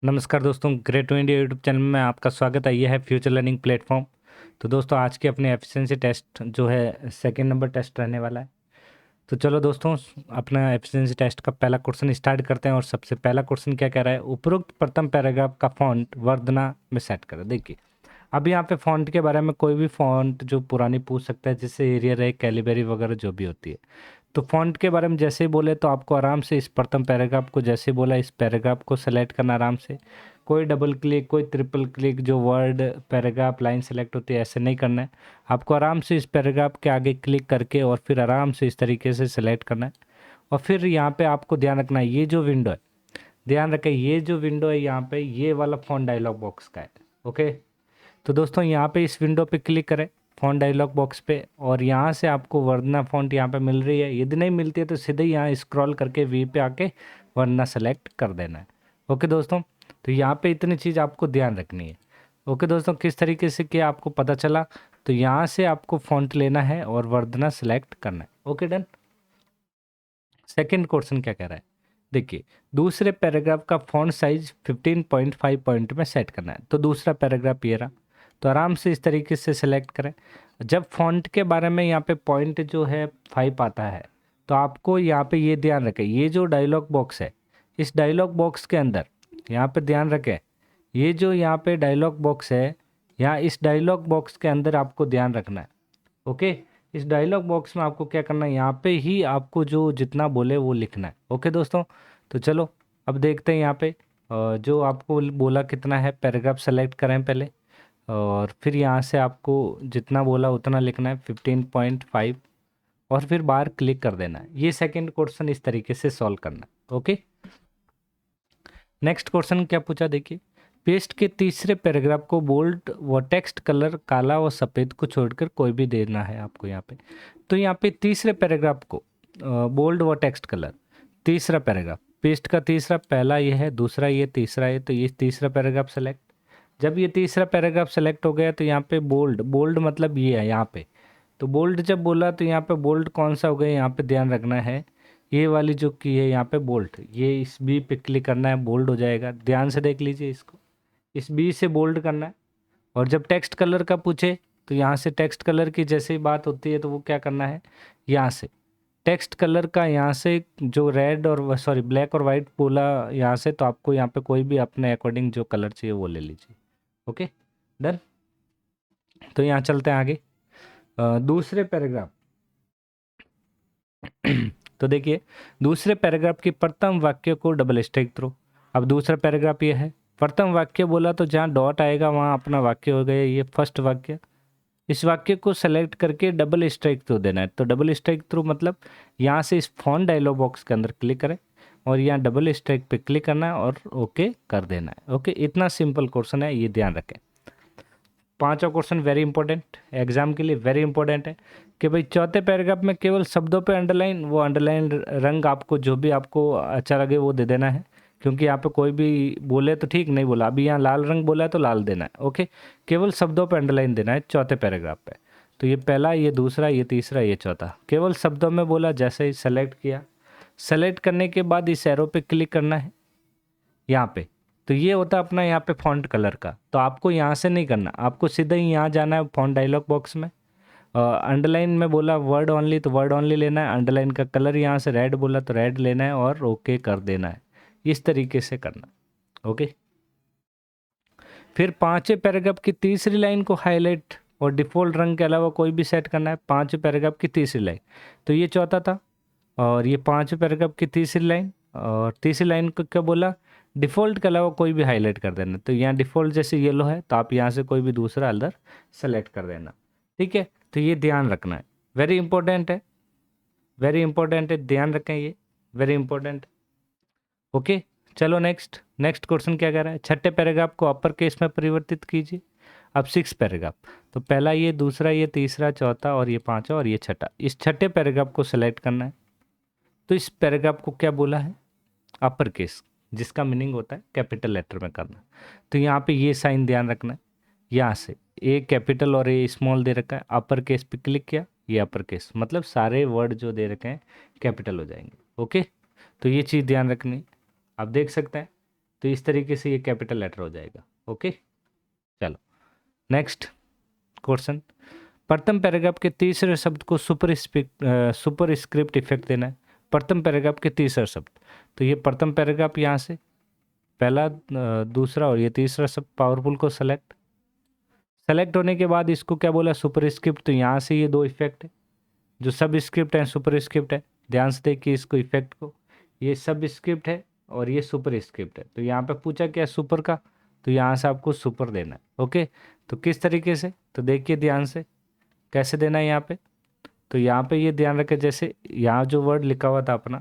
नमस्कार दोस्तों, great to India YouTube channel में आपका स्वागत है। यह है फ्यूचर लर्निंग प्लेटफॉर्म। तो दोस्तों, आज के अपने एफिशिएंसी टेस्ट जो है सेकंड नंबर टेस्ट रहने वाला है। तो चलो दोस्तों, अपना एफिशिएंसी टेस्ट का पहला क्वेश्चन स्टार्ट करते हैं। और सबसे पहला क्वेश्चन क्या कह रहा है, उपरोक्त प्रथम पैराग्राफ का फॉन्ट वर्धना में सेट करें। देखिए, अब यहाँ पे फॉन्ट के बारे में कोई भी फॉन्ट जो पुरानी पूछ सकता है, जिससे एरियर है, कैलिबरी वगैरह जो भी होती है। तो फॉन्ट के बारे में जैसे ही बोले तो आपको आराम से इस प्रथम पैराग्राफ को, जैसे बोला इस पैराग्राफ को सेलेक्ट करना आराम से। कोई डबल क्लिक, कोई ट्रिपल क्लिक, जो वर्ड पैराग्राफ लाइन सेलेक्ट होती है ऐसे नहीं करना है। आपको आराम से इस पैराग्राफ के आगे क्लिक करके और फिर आराम से इस तरीके से सेलेक्ट करना है। और फिर यहाँ पे आपको ध्यान रखना है, ये जो विंडो है, ध्यान रखें, ये जो विंडो है यहाँ पे, ये वाला फ़ॉन्ट डायलॉग बॉक्स का है। ओके, तो दोस्तों यहाँ पे इस विंडो पे क्लिक करें, फ़ॉन्ट डायलॉग बॉक्स पे, और यहाँ से आपको वरना फ़ॉन्ट यहाँ पे मिल रही है। यदि नहीं मिलती है तो सीधे यहाँ स्क्रॉल करके वी पे आके वरना सेलेक्ट कर देना है। ओके दोस्तों, तो यहाँ पे इतनी चीज़ आपको ध्यान रखनी है। ओके दोस्तों, किस तरीके से किया आपको पता चला। तो यहाँ से आपको फ़ॉन्ट लेना है और वर्धना सेलेक्ट करना है। Okay done. सेकेंड क्वेश्चन क्या कह रहा है, देखिए, दूसरे पैराग्राफ का फॉन्ट साइज 15.5 पॉइंट में सेट करना है। तो दूसरा पैराग्राफ ये रहा, तो आराम से इस तरीके से सेलेक्ट करें। जब फॉन्ट के बारे में यहाँ पे पॉइंट जो है 5 आता है, तो आपको यहाँ पे ये ध्यान रखें, ये जो डायलॉग बॉक्स है, इस डायलॉग बॉक्स के अंदर यहाँ पे ध्यान रखें, ये जो यहाँ पे डायलॉग बॉक्स है, यहाँ इस डायलॉग बॉक्स के अंदर आपको ध्यान रखना है। ओके, इस डायलॉग बॉक्स में आपको क्या करना है, यहाँ पे ही आपको जो जितना बोले वो लिखना है। ओके दोस्तों, तो चलो अब देखते हैं यहाँ पे जो आपको बोला कितना है, पैराग्राफ सेलेक्ट करें पहले, और फिर यहाँ से आपको जितना बोला उतना लिखना है, 15.5, और फिर बाहर क्लिक कर देना है। ये सेकंड क्वेश्चन इस तरीके से सॉल्व करना है। ओके, नेक्स्ट क्वेश्चन क्या पूछा, देखिए, पेस्ट के तीसरे पैराग्राफ को बोल्ड व टेक्स्ट कलर काला व सफ़ेद को छोड़कर कोई भी देना है आपको यहाँ पे। तो यहाँ पे तीसरे पैराग्राफ को बोल्ड व टेक्स्ट कलर, तीसरा पैराग्राफ, पेस्ट का तीसरा, पहला ये है, दूसरा ये, तीसरा है, तो ये तीसरा पैराग्राफ सेलेक्ट। जब ये तीसरा पैराग्राफ सेलेक्ट हो गया तो यहाँ पे बोल्ड, बोल्ड मतलब ये है यहाँ पे। तो बोल्ड जब बोला तो यहाँ पे बोल्ड कौन सा हो गया, यहाँ पे ध्यान रखना है, ये वाली जो की है यहाँ पे बोल्ड, ये इस बी पे क्लिक करना है, बोल्ड हो जाएगा। ध्यान से देख लीजिए इसको, इस बी से बोल्ड करना है। और जब टेक्स्ट कलर का पूछे तो यहाँ से टेक्स्ट कलर की जैसे ही बात होती है तो वो क्या करना है, यहाँ से टेक्स्ट कलर का, यहाँ से जो रेड और सॉरी ब्लैक और वाइट बोला यहाँ से, तो आपको यहाँ पे कोई भी अपने अकॉर्डिंग जो कलर चाहिए वो ले लीजिए। Okay done. तो यहाँ चलते हैं आगे, दूसरे पैराग्राफ। तो देखिए, दूसरे पैराग्राफ के प्रथम वाक्य को डबल स्ट्राइक थ्रो। अब दूसरा पैराग्राफ ये है, प्रथम वाक्य बोला तो जहाँ डॉट आएगा वहाँ अपना वाक्य हो गया, ये फर्स्ट वाक्य। इस वाक्य को सेलेक्ट करके डबल स्ट्राइक थ्रू देना है। तो डबल स्ट्राइक थ्रू मतलब यहाँ से इस फॉन्ट डायलॉग बॉक्स के अंदर क्लिक करें और यहाँ डबल स्ट्राइक पे क्लिक करना है और ओके कर देना है। ओके, इतना सिंपल क्वेश्चन है, ये ध्यान रखें। पांचवा क्वेश्चन वेरी इंपॉर्टेंट, एग्जाम के लिए वेरी इंपॉर्टेंट है कि भाई चौथे पैराग्राफ में केवल शब्दों पे अंडरलाइन, वो अंडरलाइन रंग आपको जो भी आपको अच्छा लगे वो दे देना है। क्योंकि यहाँ पे कोई भी बोले तो ठीक, नहीं बोला, अभी यहाँ लाल रंग बोला है तो लाल देना है। ओके, केवल शब्दों पे अंडरलाइन देना है चौथे पैराग्राफ पे। तो ये पहला, ये दूसरा, ये तीसरा, ये चौथा, केवल शब्दों में बोला। जैसे ही सेलेक्ट किया, सेलेक्ट करने के बाद इस एरो पे क्लिक करना है यहाँ पे। तो ये होता है अपना यहाँ पे फॉन्ट कलर का। तो आपको यहाँ से नहीं करना, आपको सीधा ही यहाँ जाना है फॉन्ट डायलॉग बॉक्स में। अंडरलाइन में बोला वर्ड ओनली तो वर्ड ओनली लेना है, अंडरलाइन का कलर यहाँ से रेड बोला तो रेड लेना है और ओके कर देना है। इस तरीके से करना। ओके, फिर पांचवें पैराग्राफ की तीसरी लाइन को हाईलाइट और डिफ़ॉल्ट रंग के अलावा कोई भी सेट करना है। पांचवें पैराग्राफ की तीसरी लाइन, तो ये चौथा था, और ये पांचवें पैराग्राफ की तीसरी लाइन, और तीसरी लाइन को क्या बोला, डिफ़ॉल्ट के अलावा कोई भी हाईलाइट कर देना। तो यहाँ डिफ़ॉल्ट जैसे येलो है तो आप यहाँ से कोई भी दूसरा कलर सेलेक्ट कर देना। ठीक है, तो ये ध्यान रखना है, वेरी इंपॉर्टेंट है, वेरी इंपॉर्टेंट है, ध्यान रखें, ये वेरी इंपॉर्टेंट। ओके, चलो नेक्स्ट, नेक्स्ट क्वेश्चन क्या कह रहा है, छठे पैराग्राफ को अपर केस में परिवर्तित कीजिए। अब सिक्स पैराग्राफ, तो पहला ये, दूसरा ये, तीसरा, चौथा और ये पांचवा और ये छठा, इस छठे पैराग्राफ को सेलेक्ट करना है। तो इस पैराग्राफ को क्या बोला है, अपर केस, जिसका मीनिंग होता है कैपिटल लेटर में करना। तो यहाँ पे ये साइन ध्यान रखना है, यहाँ से ए कैपिटल और ए स्मॉल दे रखा है, अपर केस पे क्लिक किया, ये अपर केस मतलब सारे वर्ड जो दे रखे हैं कैपिटल हो जाएंगे। ओके, तो ये चीज़ ध्यान रखनी। आप देख सकते हैं तो इस तरीके से ये कैपिटल लेटर हो जाएगा। ओके, चलो नेक्स्ट क्वेश्चन। प्रथम पैराग्राफ के तीसरे शब्द को सुपर स्क्रिप्ट इफेक्ट देना है। प्रथम पैराग्राफ के तीसरा शब्द, तो ये प्रथम पैराग्राफ यहाँ से पहला, दूसरा और ये तीसरा शब्द पावरफुल को सेलेक्ट होने के बाद इसको क्या बोला, सुपर स्क्रिप्ट। तो यहाँ से ये दो इफेक्ट है, जो सब स्क्रिप्ट है सुपर स्क्रिप्ट है। ध्यान से देखिए इसको इफेक्ट को, ये सब स्क्रिप्ट है और ये सुपर स्क्रिप्ट है। तो यहाँ पे पूछा क्या सुपर का, तो यहाँ से आपको सुपर देना है। ओके, तो किस तरीके से, तो देखिए ध्यान से कैसे देना है यहाँ पे। तो यहाँ पे ये ध्यान रखें, जैसे यहाँ जो वर्ड लिखा हुआ था अपना,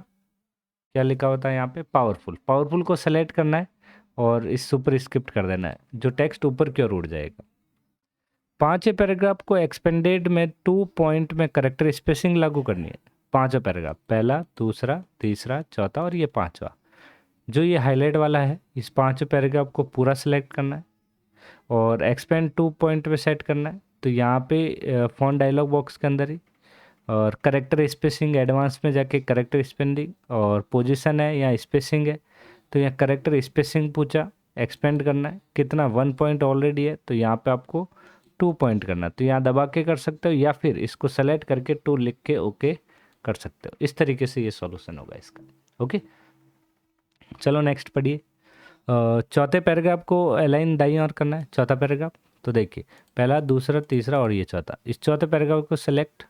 क्या लिखा हुआ था यहाँ पे, पावरफुल को सेलेक्ट करना है और इस सुपर स्क्रिप्ट कर देना है, जो टेक्स्ट ऊपर की ओर उड़ जाएगा। पांचवें पैराग्राफ को एक्सपेंडेड में 2 पॉइंट में करेक्टर स्पेसिंग लागू करनी है। पांचवा पैराग्राफ, पहला, दूसरा, तीसरा, चौथा और ये पांचवा, जो ये हाईलाइट वाला है, इस पांचवें पैराग्राफ को पूरा सेलेक्ट करना है और एक्सपेंड 2 पॉइंट पे सेट करना है। तो यहाँ पे फ़ॉन्ट डायलॉग बॉक्स के अंदर ही, और करेक्टर स्पेसिंग एडवांस में जाके करेक्टर स्पेंडिंग और पोजीशन है या स्पेसिंग है, तो यहाँ करेक्टर स्पेसिंग पूछा, एक्सपेंड करना है कितना, 1 पॉइंट ऑलरेडी है, तो यहाँ पे आपको 2 पॉइंट करना है। तो यहाँ दबा के कर सकते हो या फिर इसको सेलेक्ट करके 2 लिख के ओके कर सकते हो। इस तरीके से ये सॉल्यूशन होगा इसका। ओके, चलो नेक्स्ट पढ़िए। चौथे पैराग्राफ को अलाइन दाईं ओर करना है, चौथा पैराग्राफ। तो देखिए पहला, दूसरा, तीसरा और ये चौथा, इस चौथे पैराग्राफ को सेलेक्ट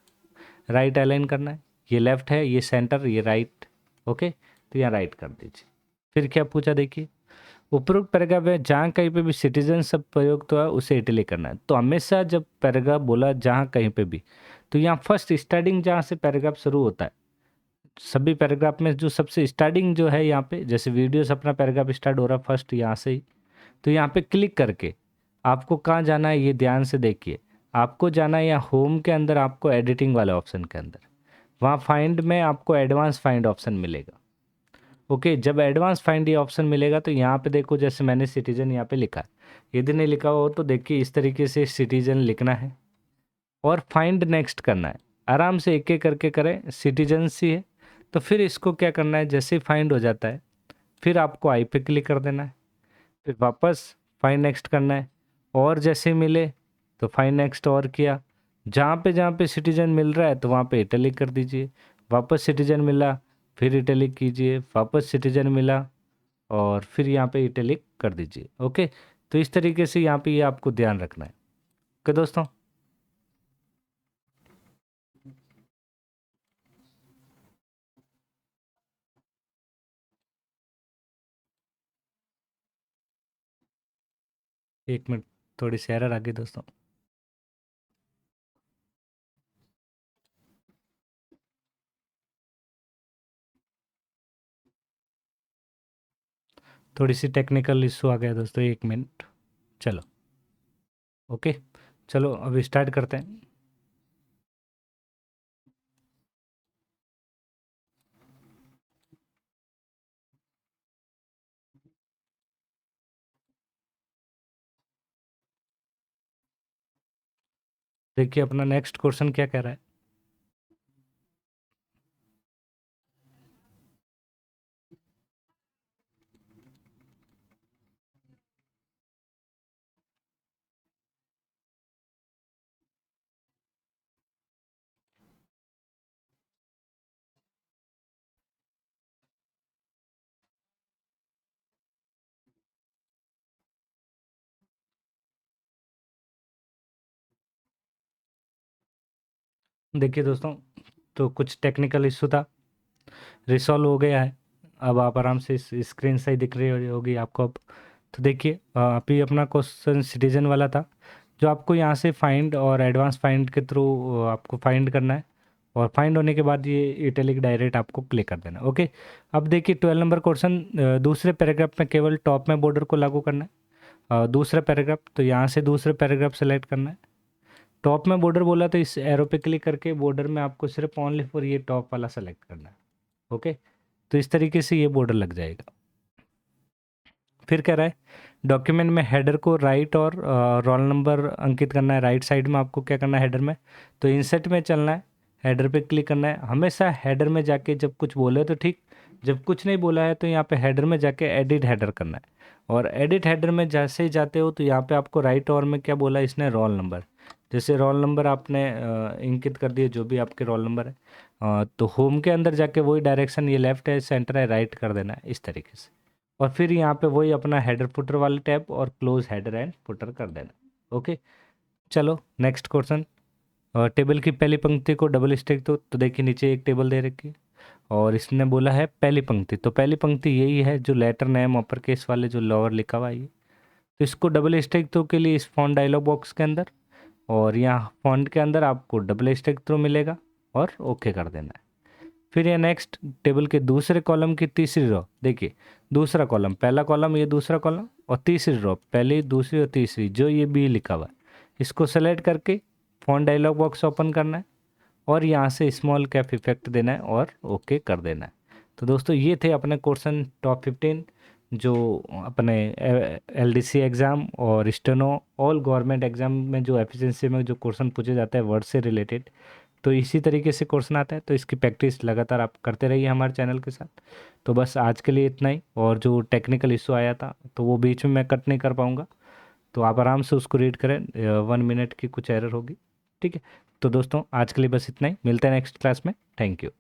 राइट अलाइन करना है। ये लेफ्ट है, ये सेंटर, ये राइट। ओके, तो यहाँ राइट कर दीजिए। फिर क्या पूछा देखिए, उपरोक्त पैराग्राफ में जहाँ कहीं पे भी सिटीजन शब्द प्रयोग तो है उसे इटैलिक करना है। तो हमेशा जब पैराग्राफ बोला जहाँ कहीं पे भी, तो यहाँ फर्स्ट स्टार्टिंग जहाँ से पैराग्राफ शुरू होता है, सभी पैराग्राफ में जो सबसे स्टार्टिंग जो है यहाँ पे, जैसे वीडियो से अपना पैराग्राफ स्टार्ट हो रहा है फर्स्ट यहाँ से ही, तो यहाँ पे क्लिक करके आपको कहाँ जाना है, ये ध्यान से देखिए। आपको जाना है यहाँ होम के अंदर, आपको एडिटिंग वाले ऑप्शन के अंदर, वहाँ फाइंड में आपको एडवांस फाइंड ऑप्शन मिलेगा। ओके, जब एडवांस फाइंड ये ऑप्शन मिलेगा तो यहाँ पे देखो, जैसे मैंने सिटीजन यहाँ पे लिखा है, यदि नहीं लिखा हो तो देखिए इस तरीके से सिटीजन लिखना है और फाइंड नेक्स्ट करना है। आराम से एक एक करके करें, सिटीजनसी है तो फिर इसको क्या करना है, जैसे फाइंड हो जाता है फिर आपको आई पे क्लिक कर देना है, फिर वापस फाइंड नेक्स्ट करना है, और जैसे मिले तो फाइंड नेक्स्ट और किया, जहाँ पे सिटीजन मिल रहा है तो वहाँ पे इटैलिक कर दीजिए, वापस सिटीजन मिला फिर इटैलिक कीजिए, वापस सिटीजन मिला और फिर यहाँ पे इटैलिक कर दीजिए। ओके, तो इस तरीके से यहाँ पे ये आपको ध्यान रखना है। ओके दोस्तों, एक मिनट, थोड़ी सी एरर आ गई दोस्तों। थोड़ी सी टेक्निकल इशू आ गया दोस्तों, एक मिनट। चलो ओके, चलो अभी स्टार्ट करते हैं। देखिए अपना नेक्स्ट क्वेश्चन क्या कह रहा है। देखिए दोस्तों, तो कुछ टेक्निकल इशू था, रिसॉल्व हो गया है। अब आप आराम से इस स्क्रीन से ही दिख रही होगी आपको अब। तो देखिए अभी अपना क्वेश्चन सिटीजन वाला था, जो आपको यहाँ से फाइंड और एडवांस फाइंड के थ्रू आपको फाइंड करना है, और फाइंड होने के बाद ये इटैलिक डायरेक्ट आपको क्लिक कर देना। ओके, अब देखिए 12 नंबर क्वेश्चन, दूसरे पैराग्राफ में केवल टॉप में बॉर्डर को लागू करना है। दूसरा पैराग्राफ, तो यहाँ से दूसरे पैराग्राफ सेलेक्ट करना है। टॉप में बॉर्डर बोला तो इस एरो पे क्लिक करके बॉर्डर में आपको सिर्फ ओनली फॉर ये टॉप वाला सेलेक्ट करना है। ओके, तो इस तरीके से ये बॉर्डर लग जाएगा। फिर कह रहा है डॉक्यूमेंट में हेडर को राइट और रोल नंबर अंकित करना है। राइट साइड में आपको क्या करना है, हेडर में, तो इंसर्ट में चलना है, हेडर पे क्लिक करना है। हमेशा हेडर में जाके जब कुछ बोले तो ठीक, जब कुछ नहीं बोला है तो यहाँ पे हेडर में जाके एडिट हेडर करना है, और एडिट हेडर में जैसे ही जाते हो तो यहाँ पे आपको राइट और में क्या बोला इसने, रोल नंबर। जैसे रोल नंबर आपने इंकित कर दिए जो भी आपके रोल नंबर है, तो होम के अंदर जाके वही डायरेक्शन, ये लेफ्ट है, सेंटर है, राइट कर देना है इस तरीके से। और फिर यहाँ पे वही अपना हेडर फुटर वाले टैब और क्लोज हेडर एंड फुटर कर देना। ओके, चलो नेक्स्ट क्वेश्चन। टेबल की पहली पंक्ति को डबल स्टैक दो। तो देखिए नीचे एक टेबल दे रखी है और इसने बोला है पहली पंक्ति, तो पहली पंक्ति यही है जो लेटर नेम अपर केस वाले जो लोअर लिखा हुआ है ये। तो इसको डबल स्टैक थ्रो के लिए इस फॉन्ट डायलॉग बॉक्स के अंदर और यहाँ फॉन्ट के अंदर आपको डबल स्टैक थ्रो मिलेगा और ओके कर देना है। फिर ये नेक्स्ट टेबल के दूसरे कॉलम की तीसरी रो, देखिए दूसरा कॉलम, पहला कॉलम ये दूसरा कॉलम, और तीसरी रो पहली दूसरी और तीसरी जो ये बी लिखा हुआ है, इसको सेलेक्ट करके फॉन्ट डायलॉग बॉक्स ओपन करना है और यहाँ से स्मॉल कैप इफेक्ट देना है और ओके कर देना है। तो दोस्तों ये थे अपने क्वेश्चन टॉप 15 जो अपने एलडीसी एग्ज़ाम और स्टेनो ऑल गवर्नमेंट एग्जाम में जो एफिशिएंसी में जो क्वेश्चन पूछे जाते हैं वर्ड से रिलेटेड, तो इसी तरीके से क्वेश्चन आता है। तो इसकी प्रैक्टिस लगातार आप करते रहिए हमारे चैनल के साथ। तो बस आज के लिए इतना ही, और जो टेक्निकल इशू आया था तो वो बीच में मैं कट नहीं कर पाऊँगा, तो आप आराम से उसको रीड करें, 1 मिनट की कुछ एरर होगी, ठीक है। तो दोस्तों आज के लिए बस इतना ही, मिलते हैं नेक्स्ट क्लास में, थैंक यू।